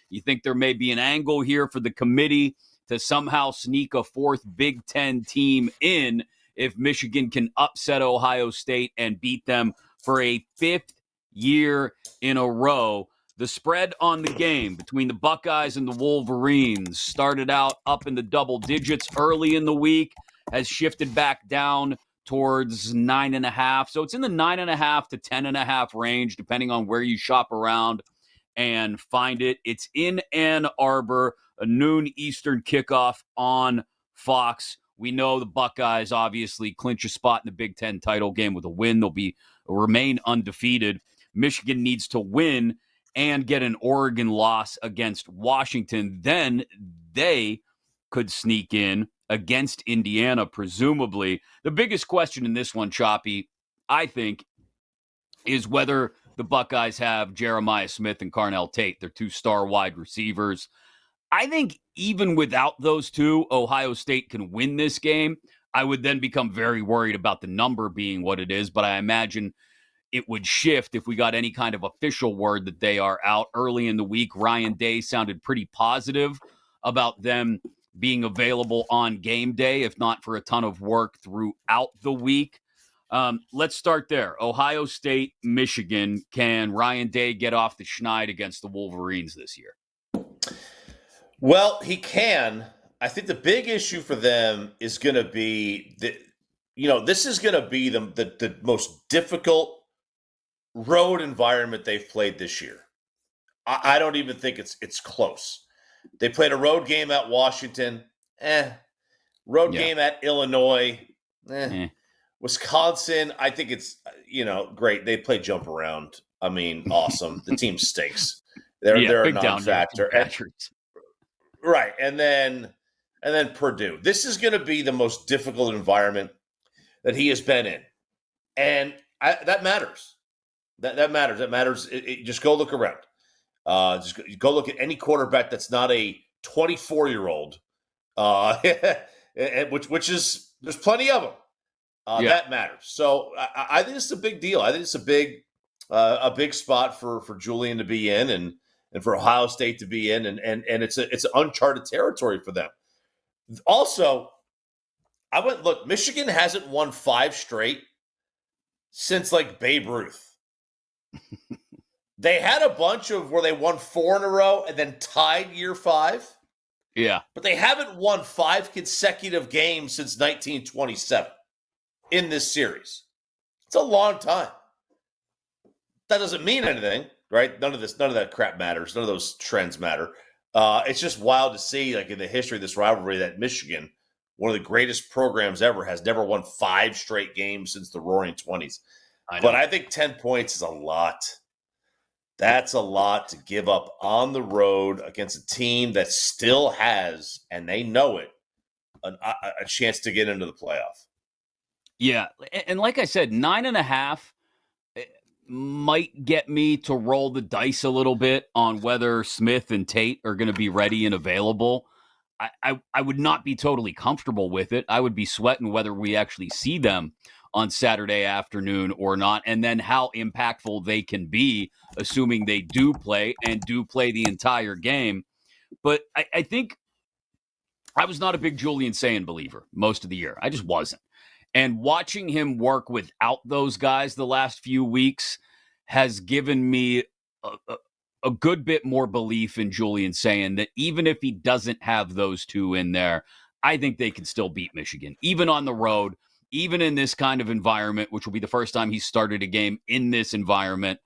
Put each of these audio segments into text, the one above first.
You think there may be an angle here for the committee to somehow sneak a fourth Big Ten team in if Michigan can upset Ohio State and beat them for a fifth year in a row. The spread on the game between the Buckeyes and the Wolverines started out up in the double digits early in the week, has shifted back down towards 9.5. So it's in the 9.5 to 10.5 range, depending on where you shop around and find it. It's in Ann Arbor, a noon Eastern kickoff on Fox. We know the Buckeyes obviously clinch a spot in the Big Ten title game with a win. They'll remain undefeated. Michigan needs to win and get an Oregon loss against Washington. Then they could sneak in against Indiana, presumably. The biggest question in this one, Choppy, I think, is whether the Buckeyes have Jeremiah Smith and Carnell Tate. They're two star wide receivers. I think even without those two, Ohio State can win this game. I would then become very worried about the number being what it is, but I imagine it would shift if we got any kind of official word that they are out early in the week. Ryan Day sounded pretty positive about them being available on game day, if not for a ton of work throughout the week. Let's start there. Ohio State, Michigan. Can Ryan Day get off the schneid against the Wolverines this year? Well, he can. I think the big issue for them is going to be that, this is going to be the most difficult road environment they've played this year. I don't even think it's close. They played a road game at Washington. Road game at Illinois. Wisconsin, I think it's, great. They play jump around. I mean, awesome. The team stinks. They're a non-factor. Right. And then Purdue. This is going to be the most difficult environment that he has been in. And that matters. That matters. That matters. Just go look around. Just go look at any quarterback that's not a 24-year-old, which is, there's plenty of them. That matters. So I think it's a big deal. I think it's a big spot for Julian to be in and for Ohio State to be in, and it's uncharted territory for them. Also, Michigan hasn't won 5 straight since like Babe Ruth. They had a bunch of where they won 4 in a row and then tied year 5. Yeah. But they haven't won 5 consecutive games since 1927 in this series. It's a long time. That doesn't mean anything, right? None of that crap matters. None of those trends matter. It's just wild to see, like in the history of this rivalry, that Michigan, one of the greatest programs ever, has never won 5 straight games since the Roaring 20s. But I think 10 points is a lot. That's a lot to give up on the road against a team that still has, and they know it, a chance to get into the playoff. Yeah, and like I said, 9.5 might get me to roll the dice a little bit on whether Smith and Tate are going to be ready and available. I would not be totally comfortable with it. I would be sweating whether we actually see them on Saturday afternoon or not, and then how impactful they can be, assuming they do play the entire game. But I think I was not a big Julian Sayin believer most of the year. I just wasn't. And watching him work without those guys the last few weeks has given me a good bit more belief in Julian Sayin that even if he doesn't have those two in there, I think they can still beat Michigan, even on the road, even in this kind of environment, which will be the first time he started a game in this environment.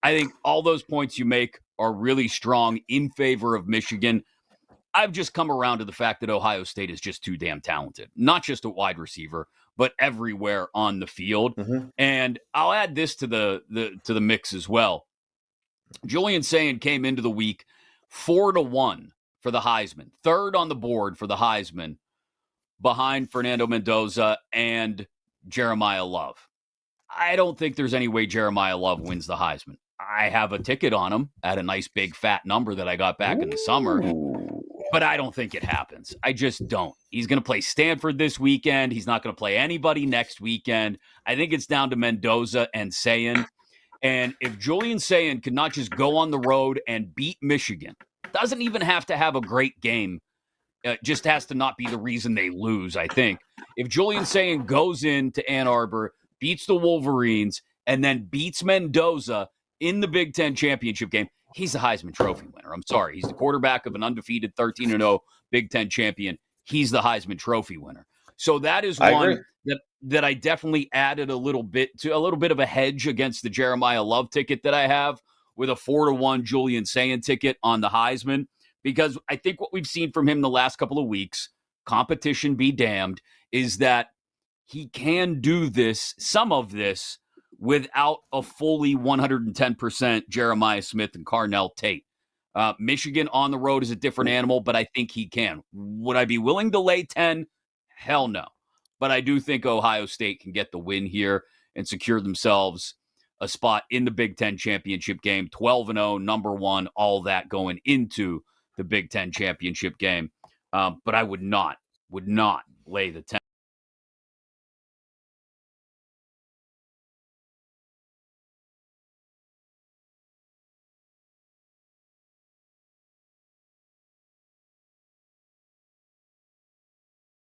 I think all those points you make are really strong in favor of Michigan. I've just come around to the fact that Ohio State is just too damn talented, not just a wide receiver, but everywhere on the field. Mm-hmm. And I'll add this to the mix as well. Julian Sayin came into the week 4-1 for the Heisman, third on the board for the Heisman, behind Fernando Mendoza and Jeremiah Love. I don't think there's any way Jeremiah Love wins the Heisman. I have a ticket on him at a nice big fat number that I got back in the summer, but I don't think it happens. I just don't. He's going to play Stanford this weekend. He's not going to play anybody next weekend. I think it's down to Mendoza and Sayin. And if Julian Sayin could not just go on the road and beat Michigan, Doesn't even have to have a great game. Just has to not be the reason they lose, I think. If Julian Sayin goes into Ann Arbor, beats the Wolverines, and then beats Mendoza in the Big Ten championship game, he's the Heisman Trophy winner. I'm sorry. He's the quarterback of an undefeated 13-0 Big Ten champion. He's the Heisman Trophy winner. So that is I agree. one that I definitely added a little bit of a hedge against the Jeremiah Love ticket that I have with a 4-1 Julian Sayin ticket on the Heisman, because I think what we've seen from him the last couple of weeks, competition be damned, is that he can do this, some of this, without a fully 110% Jeremiah Smith and Carnell Tate. Michigan on the road is a different animal, but I think he can. Would I be willing to lay 10? Hell no. But I do think Ohio State can get the win here and secure themselves a spot in the Big Ten championship game, 12-0, number one, all that going into the Big Ten championship game. But I would not lay the 10.